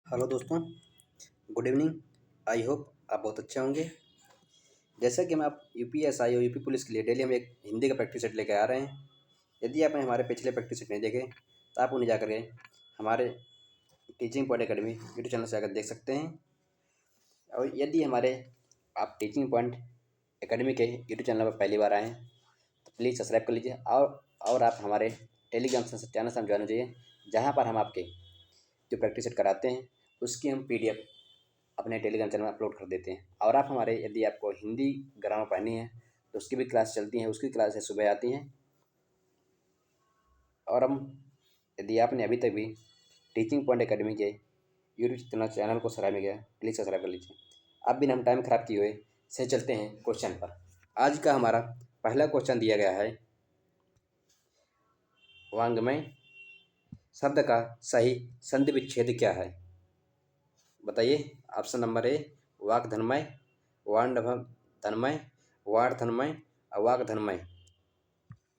Hello दोस्तों, good evening. I hope आप बहुत अच्छे होंगे। जैसा कि हम आप यूपीएसआई और यूपी पुलिस के लिए डेली हम एक हिंदी का प्रैक्टिस सेट लेकर आ रहे हैं। यदि आपने हमारे पिछले प्रैक्टिस सेट नहीं देखे तो आप उन्हें जाकर के हमारे teaching point academy YouTube channel से आकर देख सकते हैं। और यदि हमारे आप टीचिंग पॉइंट एकेडमी के यूट्यूब चैनल पर पहली बार आए हैं तो प्लीज़ सब्सक्राइब कर लीजिए और आप हमारे टेलीग्राम चैनल से हम ज्वाइन हो जाइए, जहाँ पर हम आपके जो प्रैक्टिस सेट कराते हैं उसकी हम पीडीएफ अपने टेलीग्राम चैनल में अपलोड कर देते हैं। और आप हमारे यदि आपको हिंदी ग्रामर पढ़नी है तो उसकी भी क्लास चलती हैं, उसकी क्लासेस सुबह आती हैं। और हम यदि आपने अभी तक भी टीचिंग पॉइंट एकेडमी के यूट्यूब चैनल को सब्सक्राइब नहीं किया, प्लीज़ सब्सक्राइब कर लीजिए। अब बिना हम टाइम खराब किए हुए से चलते हैं क्वेश्चन पर। आज का हमारा पहला क्वेश्चन दिया गया है, वांग्मय शब्द का सही संधि विच्छेद क्या है? बताइए। ऑप्शन नंबर ए वाक धनमय, वाणभ धनमय, वाण धनमय, अवाक धनमय।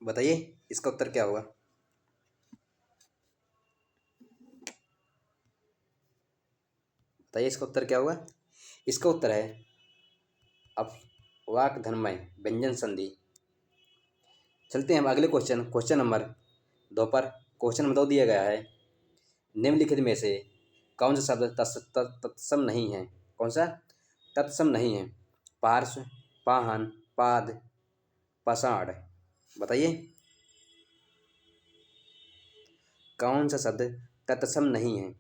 बताइए इसका उत्तर क्या होगा? बताइए इसका उत्तर क्या होगा? इसका उत्तर है अब वाक धनमय व्यंजन संधि। चलते हैं हम अगले क्वेश्चन नंबर 2 पर। क्वेश्चन नंबर 2 दिया गया है, निम्नलिखित में से कौन सा शब्द तत्सम नहीं है? कौन सा तत्सम नहीं है? पार्श्व, पाहन, पाद, पाषाण। बताइए कौन सा शब्द तत्सम नहीं है?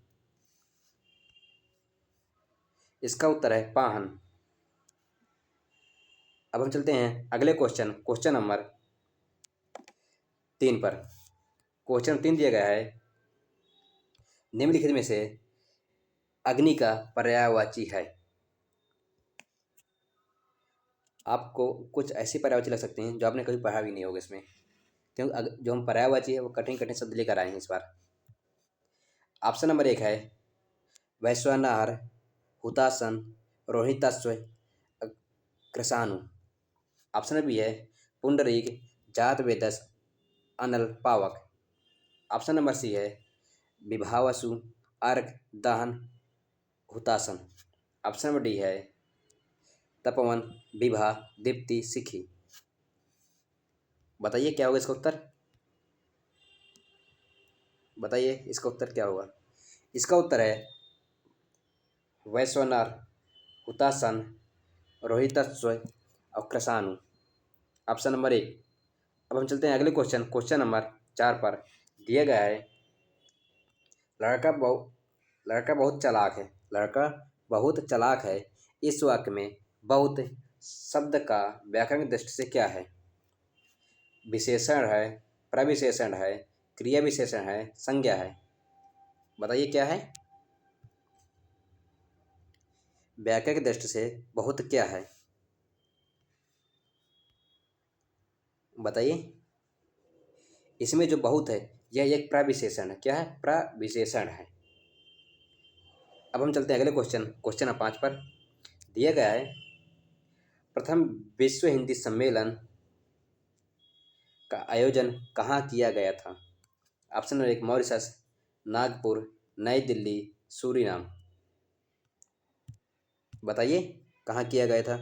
इसका उत्तर है पाहन। अब हम चलते हैं अगले क्वेश्चन नंबर 3 पर। क्वेश्चन 3 दिया गया है, निम्नलिखित में से अग्नि का पर्यायवाची है? आपको कुछ ऐसे पर्यायवाची लग सकते हैं जो आपने कभी पढ़ा भी नहीं होगा इसमें, क्योंकि जो हम पर्यायवाची है वो कठिन कठिन शब्द लेकर आए हैं इस बार। ऑप्शन नंबर 1 है वैश्वानर, हुतासन, रोहिताश्व, कृषाणु। ऑप्शन नंबर बी है पुंडरीक, जात वेदस, अनल, पावक। ऑप्शन नंबर सी है विभावसु, अर्क, दहन, हुतासन। ऑप्शन नंबर डी है तपवन, विभा, दीप्ति, सिखी। बताइए क्या होगा इसका उत्तर? बताइए इसका उत्तर क्या होगा? इसका उत्तर है वैश्वानर, हुतासन, रोहितस्व और कृषाणु। Option number 1। अब हम चलते हैं अगले क्वेश्चन नंबर 4 पर। दिया गया है, लड़का बहुत लड़का बहुत चालाक है। लड़का बहुत चालाक है इस वाक्य में बहुत शब्द का व्याकरण दृष्टि से क्या है? विशेषण है, प्रविशेषण है, क्रिया विशेषण है, संज्ञा है। बताइए क्या है? व्याकरण दृष्टि से बहुत क्या है? बताइए। इसमें जो बहुत है यह एक प्रविशेषण है। क्या है? प्रविशेषण है। अब हम चलते हैं अगले क्वेश्चन नंबर 5 पर। दिया गया है, प्रथम विश्व हिंदी सम्मेलन का आयोजन कहाँ किया गया था? ऑप्शन नंबर 1 मॉरिशस, नागपुर, नई दिल्ली, सूरीनाम। बताइए कहाँ किया गया था?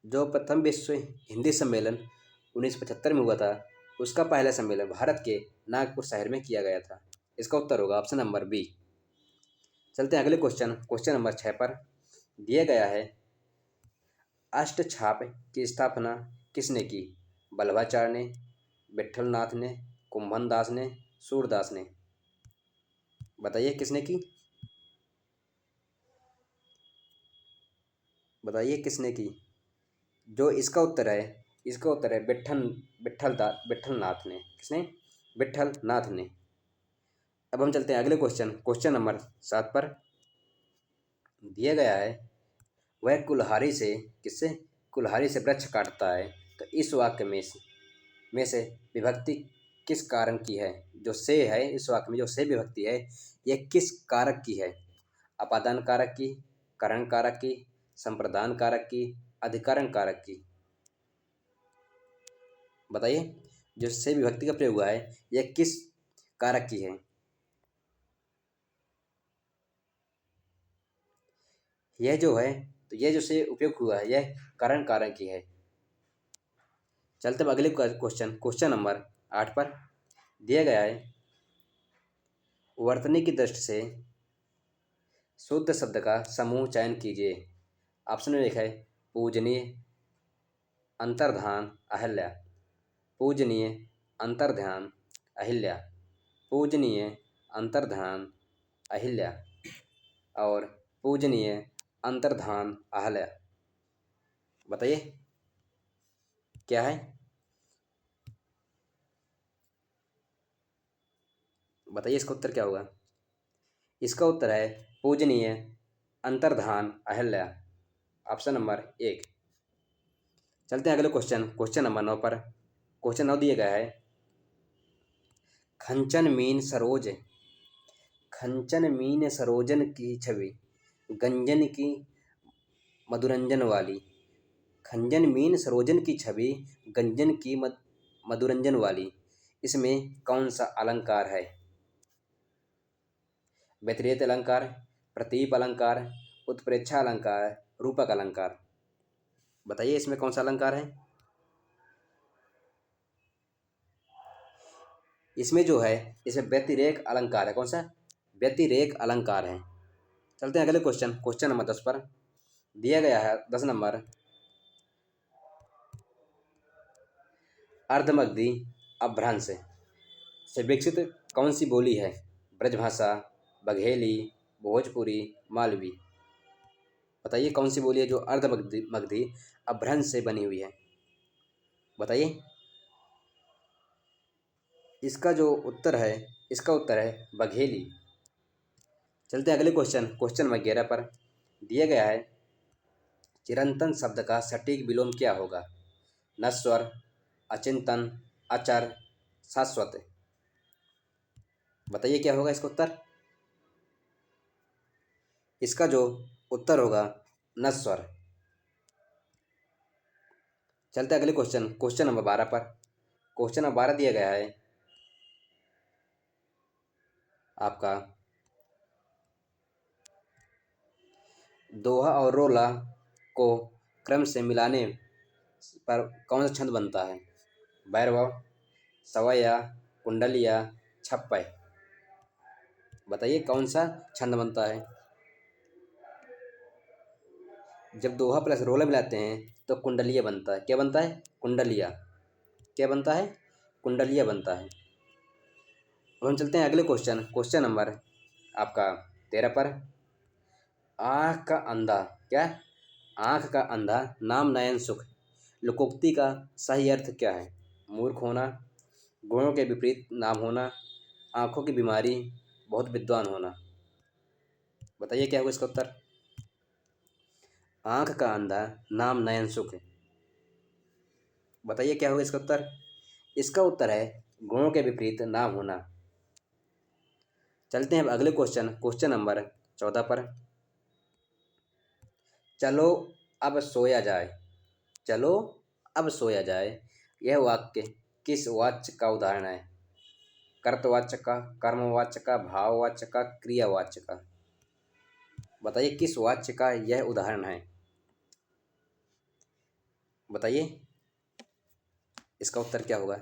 जो प्रथम विश्व हिंदी सम्मेलन 1975 में हुआ था उसका पहला सम्मेलन भारत के नागपुर शहर में किया गया था। इसका उत्तर होगा ऑप्शन नंबर बी। चलते हैं अगले क्वेश्चन नंबर 6 पर। दिया गया है, अष्टछाप की स्थापना किसने की? वल्लभाचार्य ने, विट्ठलनाथ ने, कुंभन दास ने, सूरदास ने। बताइए किसने की? बताइए किसने की? जो इसका उत्तर है विट्ठलनाथ ने। किसने? विट्ठलनाथ ने। अब हम चलते हैं अगले क्वेश्चन नंबर 7 पर। दिया गया है, वह कुल्हाड़ी से वृक्ष काटता है। तो इस वाक्य में से विभक्ति किस कारक की है? जो से है इस वाक्य में, जो से विभक्ति है यह किस कारक की है? अपादान कारक की, करण कारक की, संप्रदान कारक की, अधिकरण कारक की। बताइए जो से विभक्ति का प्रयोग हुआ है यह किस कारक की है? यह जो है, तो यह जो से उपयोग हुआ है यह कारण कारण की है। चलते अब अगले क्वेश्चन नंबर 8 पर। दिया गया है, वर्तनी की दृष्टि से शुद्ध शब्द का समूह चयन कीजिए। ऑप्शन में लिखा है पूजनीय, अंतर्धान, अहिल्या। पूजनीय, अंतर्ध्यान, अहिल्या। पूजनीय, अंतर्धान, अहिल्या और पूजनीय, अंतर्धान, अहिल्या। बताइए क्या है, बताइए इसका उत्तर क्या होगा। इसका उत्तर है पूजनीय, अंतर्धान, अहिल्या। Option number 1। चलते हैं अगले क्वेश्चन नंबर 9 पर। क्वेश्चन 9 दिया गया है, खंचन मीन सरोज, खंचन मीन सरोजन की छवि, गंजन की मधुरंजन वाली। खंजन मीन सरोजन की छवि, गंजन की मधुरंजन वाली। इसमें कौन सा अलंकार है। व्यतिरेक अलंकार, प्रतीप अलंकार, उत्प्रेक्षा अलंकार, रूपक अलंकार। बताइए इसमें कौन सा अलंकार है। इसमें जो है, इसमें व्यतिरेक अलंकार है। कौन सा, व्यतिरेक अलंकार है। चलते हैं अगले क्वेश्चन नंबर 10 पर। दिया गया है 10 नंबर, अर्धमगधी अपभ्रंश से विकसित कौन सी बोली है। ब्रजभाषा, बघेली, भोजपुरी, मालवी। बताइए कौन सी बोली है जो अर्धमगधी मगधी अपभ्रंश से बनी हुई है। बताइए इसका जो उत्तर है, इसका उत्तर है बघेली। चलते हैं अगले क्वेश्चन नंबर 11 पर। दिया गया है, चिरंतन शब्द का सटीक विलोम क्या होगा। नश्वर, अचिंतन, अचर, शाश्वत। बताइए क्या होगा इसका उत्तर। इसका जो उत्तर होगा नश्वर। चलते हैं अगले क्वेश्चन नंबर 12 पर। क्वेश्चन नंबर 12 दिया गया है आपका, दोहा और रोला को क्रम से मिलाने पर कौन सा छंद बनता है। भैरव, सवैया, कुंडलिया, छप्पय। बताइए कौन सा छंद बनता है। जब दोहा प्लस रोला मिलाते हैं तो कुंडलिया बनता है। क्या बनता है, कुंडलिया। क्या बनता है, कुंडलिया बनता है। अब हम चलते हैं अगले क्वेश्चन नंबर आपका 13 पर। आँख का अंधा, क्या, आँख का अंधा नाम नयन सुख, लोकोक्ति का सही अर्थ क्या है। मूर्ख होना, गुणों के विपरीत नाम होना, आँखों की बीमारी, बहुत विद्वान होना। बताइए क्या होगा इसका उत्तर। आँख का अंधा नाम नयन सुख। बताइए क्या होगा इसका उत्तर। इसका उत्तर है गुणों के विपरीत नाम होना। चलते हैं अब अगले क्वेश्चन नंबर 14 पर। चलो अब सोया जाए, चलो अब सोया जाए। यह वाक्य किस वाच्य का उदाहरण है। कर्तवाच्य का, कर्मवाच्य का, भाववाच्य का, क्रियावाच्य का। बताइए किस वाच्य का यह उदाहरण है। बताइए इसका उत्तर क्या होगा।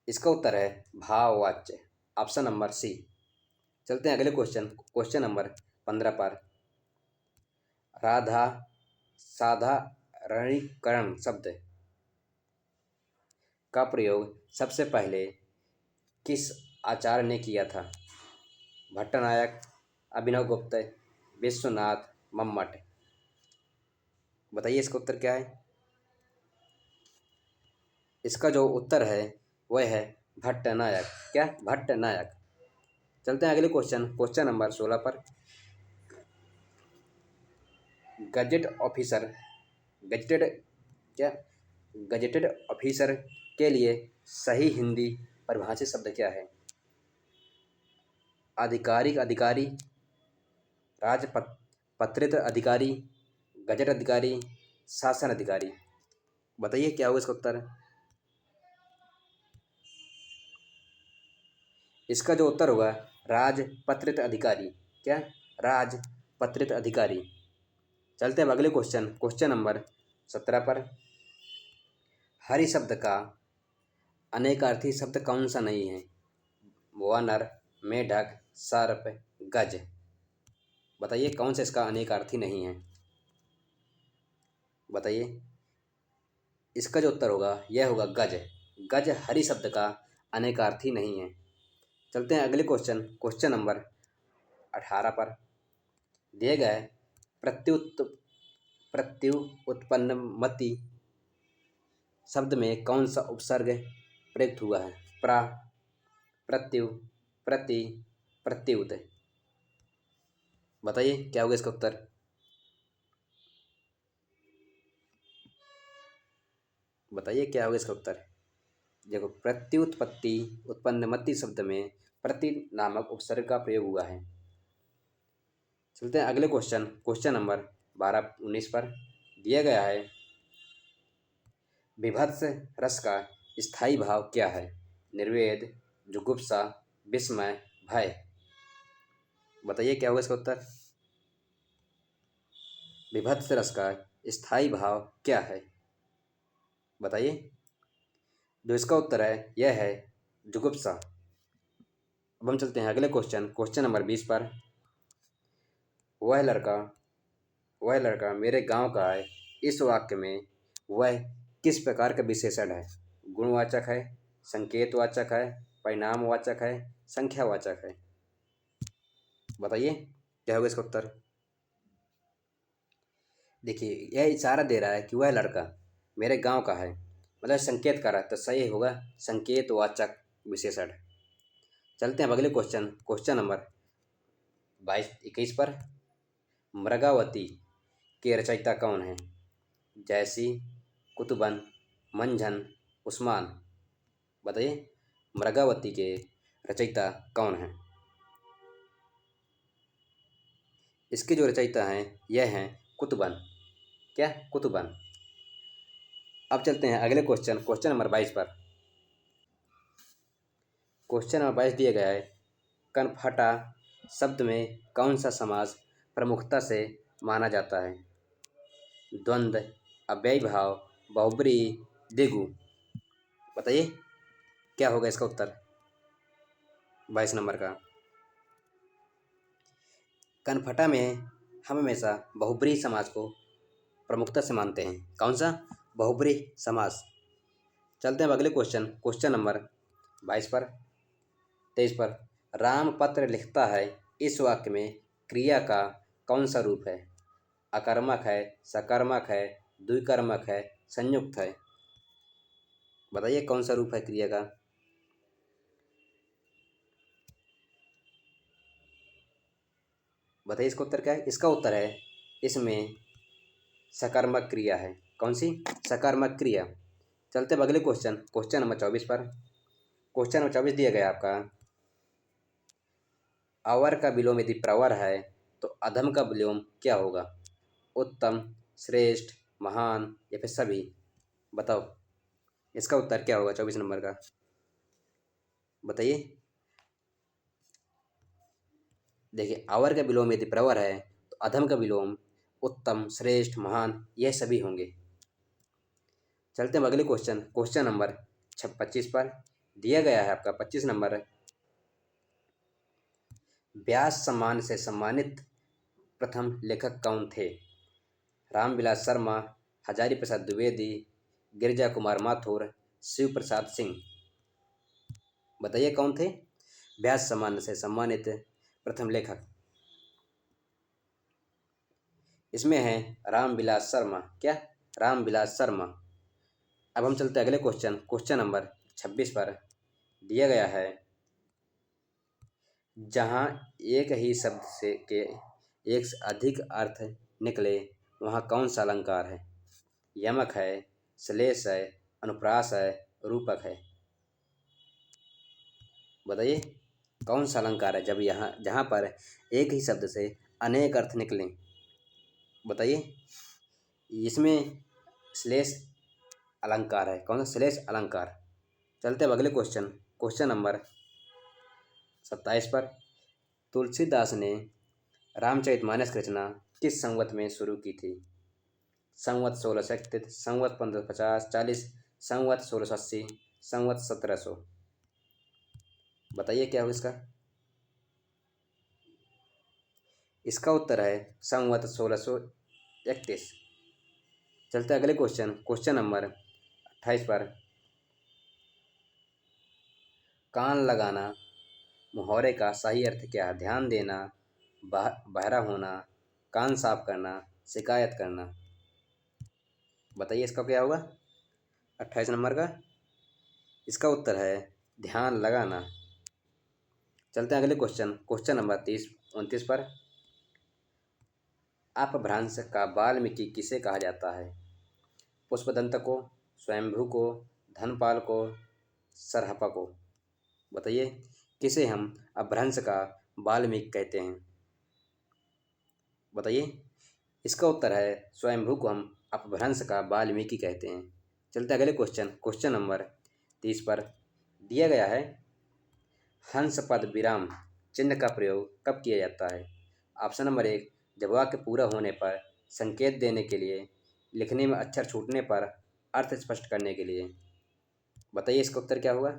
इसका उत्तर है भाववाच्य। Option number C. चलते हैं अगले क्वेश्चन नंबर 15 पर। राधा साधारणीकरण शब्द का प्रयोग सबसे पहले किस आचार्य ने किया था। भट्टनायक, अभिनव गुप्त, विश्वनाथ, मम्मट। बताइए इसका उत्तर क्या है। इसका जो उत्तर है वह है भट्टनायक। क्या, भट्टनायक। चलते हैं अगले क्वेश्चन नंबर 16 पर। गजेट ऑफिसर, गजेटेड, क्या, गजेटेड ऑफिसर के लिए सही हिंदी परिभाषित शब्द क्या है। आधिकारिक अधिकारी, राजपत्रित अधिकारी, गजट अधिकारी, शासन अधिकारी। बताइए क्या होगा इसका उत्तर। इसका जो उत्तर होगा राजपत्रित अधिकारी। क्या, राजपत्रित पत्रित अधिकारी। चलते हैं अब अगले क्वेश्चन नंबर 17 पर। हरि शब्द का अनेकार्थी शब्द कौन सा नहीं है? वानर, मेढक, सर्प, गज। बताइए कौन सा इसका अनेकार्थी नहीं है? बताइए। इसका जो उत्तर होगा यह होगा गज। गज हरि शब्द का अनेकार्थी नहीं है। चलते हैं अगले क्वेश्चन नंबर 18 पर। दिए गए प्रत्युत्पन्नमति शब्द में कौन सा उपसर्ग प्रयुक्त हुआ है? प्रा, प्रत्यु, प्रति, प्रत्युत। बताइए क्या होगा इसका उत्तर? बताइए क्या होगा इसका उत्तर? देखो, प्रत्युत्पत्ति उत्पन्नमति शब्द में प्रति नामक उपसर्ग का प्रयोग हुआ है। चलते हैं अगले क्वेश्चन नंबर 19 पर। दिया गया है विभत्स रस का स्थायी भाव क्या है? निर्वेद, जुगुप्सा, विस्मय, भय। बताइए क्या होगा इसका उत्तर? विभत्स रस का स्थायी भाव क्या है? बताइए। जो इसका उत्तर है यह है जुगुप्सा। अब हम चलते हैं अगले क्वेश्चन नंबर 20 पर। वह लड़का मेरे गांव का है। इस वाक्य में वह किस प्रकार का विशेषण है? गुणवाचक है, संकेतवाचक है, परिणामवाचक है, संख्यावाचक है। बताइए क्या होगा इसका उत्तर? देखिए, यह इशारा दे रहा है कि वह लड़का मेरे गांव का है, मतलब संकेत कर रहा है, तो सही होगा संकेतवाचक विशेषण। चलते हैं अब अगले क्वेश्चन नंबर 21 पर। मृगावती के रचयिता कौन है? जैसी, कुतुबन, मंझन, उस्मान। बताइए मृगावती के रचयिता कौन है? इसके जो रचयिता हैं यह हैं कुतुबन। क्या? कुतुबन। अब चलते हैं अगले क्वेश्चन नंबर 22 पर। क्वेश्चन नंबर 22 दिया गया है कनफटा शब्द में कौन सा समास प्रमुखता से माना जाता है? द्वंद्व, अव्ययी भाव, बहुब्रीहि, द्विगु। बताइए क्या होगा इसका उत्तर 22 नंबर का? कनफटा में हम हमेशा बहुब्रीहि समास को प्रमुखता से मानते हैं। कौन सा? बहुब्रीहि समास। चलते हैं अब अगले क्वेश्चन नंबर 22 पर 23 पर। राम पत्र लिखता है। इस वाक्य में क्रिया का कौन सा रूप है? अकर्मक है, सकर्मक है, द्विकर्मक है, संयुक्त है। बताइए कौन सा रूप है क्रिया का? बताइए इसका उत्तर क्या है? इसका उत्तर है इसमें सकर्मक क्रिया है। कौन सी? सकर्मक क्रिया। चलते हैं अगले क्वेश्चन नंबर 24 पर। क्वेश्चन नंबर 24 दिया गया आपका अवर का विलोम यदि प्रवर है तो अधम का विलोम क्या होगा? उत्तम, श्रेष्ठ, महान या फिर सभी। बताओ इसका उत्तर क्या होगा 24 नंबर का? बताइए। देखिए, अवर का विलोम यदि प्रवर है तो अधम का विलोम उत्तम, श्रेष्ठ, महान यह सभी होंगे। चलते हैं अगले क्वेश्चन नंबर 25 पर। दिया गया है आपका 25 नंबर। व्यास सम्मान से सम्मानित प्रथम लेखक कौन थे? रामविलास शर्मा, हजारी प्रसाद द्विवेदी, गिरिजा कुमार माथुर, शिव प्रसाद सिंह। बताइए कौन थे व्यास सम्मान से सम्मानित प्रथम लेखक? इसमें है रामविलास शर्मा। क्या? रामविलास शर्मा। अब हम चलते हैं अगले क्वेश्चन नंबर 26 पर। दिया गया है जहाँ एक ही शब्द से के एक से अधिक अर्थ निकले वहाँ कौन सा अलंकार है? यमक है, श्लेष है, अनुप्रास है, रूपक है। बताइए कौन सा अलंकार है जब जहाँ पर एक ही शब्द से अनेक अर्थ निकलें? बताइए। इसमें श्लेष अलंकार है। कौन सा? श्लेष अलंकार। चलते हैं अगले क्वेश्चन नंबर 27 पर। तुलसीदास ने रामचरितमानस की रचना किस संवत में शुरू की थी? संवत 1631, संवत 1550, 40, संवत 1680, संवत 1700। बताइए क्या होगा इसका? इसका उत्तर है संवत 1631। चलते अगले क्वेश्चन, क्वेश्चन नंबर 28 पर। कान लगाना मुहावरे का सही अर्थ क्या है? ध्यान देना, बहरा होना, कान साफ करना, शिकायत करना। बताइए इसका क्या होगा 28 नंबर का? इसका उत्तर है ध्यान लगाना। चलते हैं अगले क्वेश्चन, क्वेश्चन नंबर 29 पर। अपभ्रंश का वाल्मीकि किसे कहा जाता है? पुष्पदंत को, स्वयंभू को, धनपाल को, सरहपा को। बताइए किसे हम अपभ्रंश का वाल्मीकि कहते हैं? बताइए। इसका उत्तर है स्वयंभू को हम अपभ्रंश का वाल्मीकि कहते हैं। चलते अगले क्वेश्चन, क्वेश्चन नंबर 30 पर। दिया गया है हंस पद विराम चिन्ह का प्रयोग कब किया जाता है? ऑप्शन नंबर 1, जब वाक्य पूरा होने पर, संकेत देने के लिए, लिखने में अक्षर छूटने पर, अर्थ स्पष्ट करने के लिए। बताइए इसका उत्तर क्या होगा?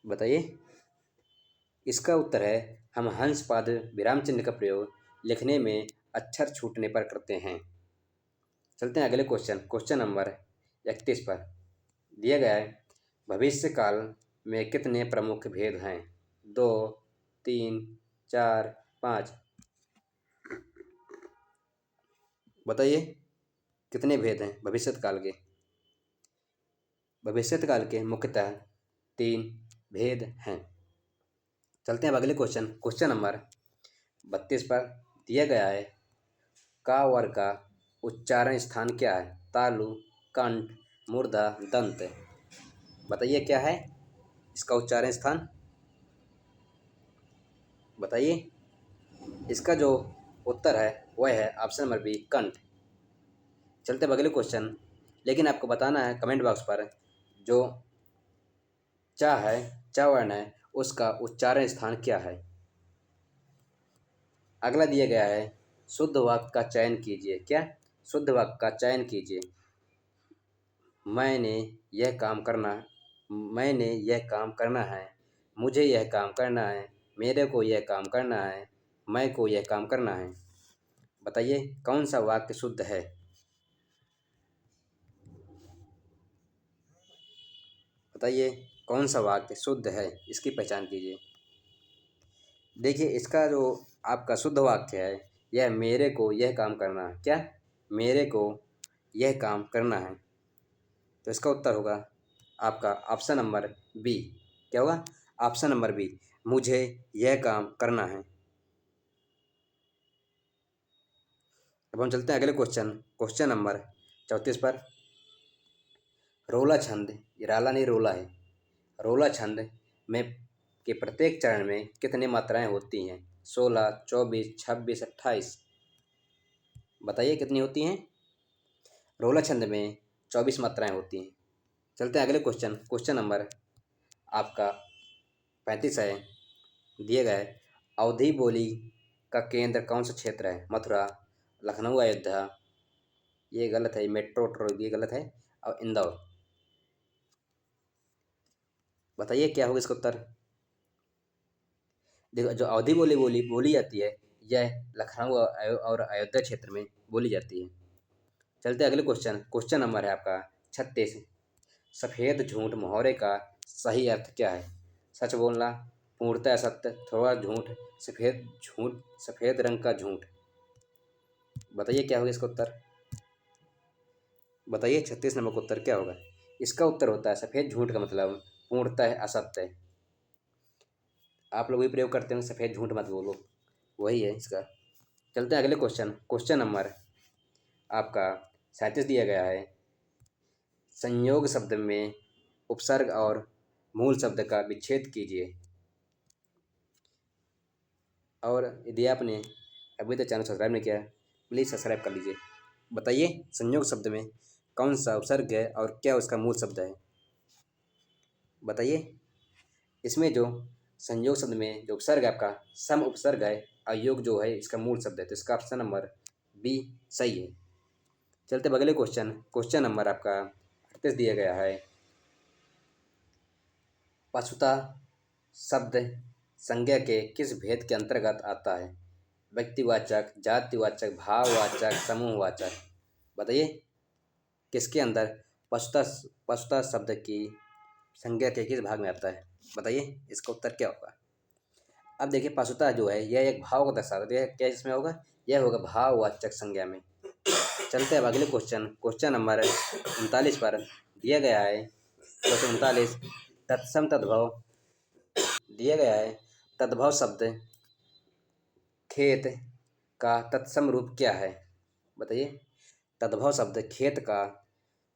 बताइए। इसका उत्तर है हम हंस पद विराम चिन्ह का प्रयोग लिखने में अक्षर छूटने पर करते हैं। चलते हैं अगले क्वेश्चन, क्वेश्चन नंबर 31 पर। दिया गया है भविष्य काल में कितने प्रमुख भेद हैं? 2, 3, 4, 5। बताइए कितने भेद हैं भविष्यत काल के? भविष्यत काल के मुख्यतः 3 भेद हैं। चलते हैं अब अगले क्वेश्चन, क्वेश्चन नंबर 32 पर। दिया गया है का वर्ग का उच्चारण स्थान क्या है? तालु, कंठ, मूर्धा, दंत। बताइए क्या है इसका उच्चारण स्थान? बताइए। इसका जो उत्तर है वह है ऑप्शन नंबर बी, कंठ। चलते हैं अगले क्वेश्चन, लेकिन आपको बताना है कमेंट बॉक्स पर जो चा है, चा वर्ण है, उसका उच्चारण स्थान क्या है? अगला दिया गया है शुद्ध वाक्य का चयन कीजिए। क्या? शुद्ध वाक्य का चयन कीजिए। मैंने यह काम करना, मैंने यह काम करना है, मुझे यह काम करना है, मेरे को यह काम करना है, मैं को यह काम करना है। बताइए कौन सा वाक्य शुद्ध है? बताइए कौन सा वाक्य शुद्ध है, इसकी पहचान कीजिए। देखिए इसका जो आपका शुद्ध वाक्य है यह मेरे को यह काम करना है। क्या? मेरे को यह काम करना है। तो इसका उत्तर होगा आपका ऑप्शन नंबर बी। क्या होगा? ऑप्शन नंबर बी, मुझे यह काम करना है। अब हम चलते हैं अगले क्वेश्चन, क्वेश्चन नंबर 34 पर। रोला छंद, ये राला नहीं रोला है। रोला छंद में के प्रत्येक चरण में कितनी मात्राएं होती हैं? 16, 24, 26, 28। बताइए कितनी होती हैं? रोला छंद में 24 मात्राएं होती हैं। चलते हैं अगले क्वेश्चन, क्वेश्चन नंबर आपका 35 है। दिए गए अवधी बोली का केंद्र कौन सा क्षेत्र है? मथुरा, लखनऊ, अयोध्या। ये गलत है, मेट्रो ट्रो ये गलत है। और इंदौर। बताइए क्या होगा इसका उत्तर? देखो जो अवधी बोली बोली बोली जाती है यह लखनऊ और अयोध्या क्षेत्र में बोली जाती है। चलते अगले क्वेश्चन, क्वेश्चन नंबर है आपका 36। सफ़ेद झूठ मुहावरे का सही अर्थ क्या है? सच बोलना, पूर्णतः सत्य, थोड़ा झूठ, सफ़ेद झूठ, सफ़ेद रंग का झूठ। बताइए क्या होगा इसका उत्तर? बताइए 36 नंबर का उत्तर क्या होगा? इसका उत्तर होता है सफ़ेद झूठ का मतलब पूर्णतः असत्य। आप लोग भी प्रयोग करते हैं सफ़ेद झूठ मत बोलो, वही है इसका। चलते हैं अगले क्वेश्चन, क्वेश्चन नंबर आपका 37 दिया गया है। संयोग शब्द में उपसर्ग और मूल शब्द का विच्छेद कीजिए। और यदि आपने अभी तक चैनल सब्सक्राइब नहीं किया प्लीज़ सब्सक्राइब कर लीजिए। बताइए संयोग शब्द में कौन सा उपसर्ग है और क्या उसका मूल शब्द है? बताइए। इसमें जो संयोग शब्द में जो उपसर्ग है आपका सम उपसर्ग है और योग जो है इसका मूल शब्द है, तो इसका ऑप्शन नंबर बी सही है। चलते अगले क्वेश्चन, क्वेश्चन नंबर आपका 38 दिया गया है। पशुता शब्द संज्ञा के किस भेद के अंतर्गत आता है? व्यक्तिवाचक, जातिवाचक, भाववाचक, समूहवाचक। बताइए किसके अंदर पशुता पशुता शब्द की संज्ञा के किस भाग में आता है? बताइए इसका उत्तर क्या होगा। अब देखिए पशुता जो है यह एक भाव को दर्शाता है, क्या इसमें होगा? यह होगा भाववाचक संज्ञा में। चलते हैं अब अगले क्वेश्चन, क्वेश्चन नंबर 39 पर दिया गया है। क्वेश्चन 39 तत्सम तद्भव दिया गया है। तद्भव शब्द खेत का तत्सम रूप क्या है? बताइए तद्भव शब्द खेत का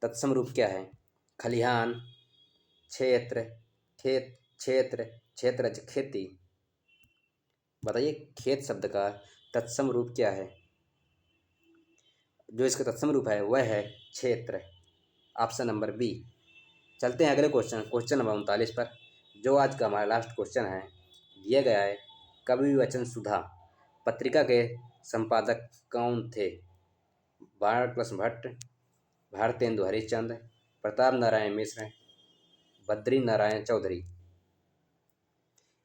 तत्सम रूप क्या है? खलिहान, क्षेत्र, खेत, क्षेत्र, क्षेत्रज, खेती। बताइए खेत शब्द का तत्सम रूप क्या है? जो इसका तत्सम रूप है वह है क्षेत्र, ऑप्शन नंबर बी। चलते हैं अगले क्वेश्चन, क्वेश्चन नंबर 39 पर, जो आज का हमारा लास्ट क्वेश्चन है। दिया गया है कवि वचन सुधा पत्रिका के संपादक कौन थे? बाणकृष्ण भट्ट, भारतेंदु हरिश्चंद्र, प्रताप नारायण मिश्र, बद्री नारायण चौधरी।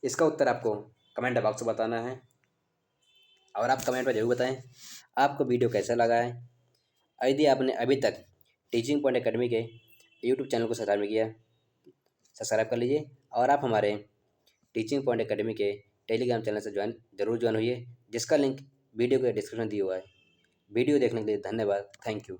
इसका उत्तर आपको कमेंट बॉक्स में बताना है और आप कमेंट में जरूर बताएं आपको वीडियो कैसा लगा है। यदि आपने अभी तक टीचिंग पॉइंट एकेडमी के यूट्यूब चैनल को सब्सक्राइब नहीं किया, सब्सक्राइब कर लीजिए और आप हमारे टीचिंग पॉइंट एकेडमी के टेलीग्राम चैनल से जरूर ज्वाइन हुई, जिसका लिंक वीडियो के डिस्क्रिप्शन दिया हुआ है। वीडियो देखने के लिए धन्यवाद। Thank you.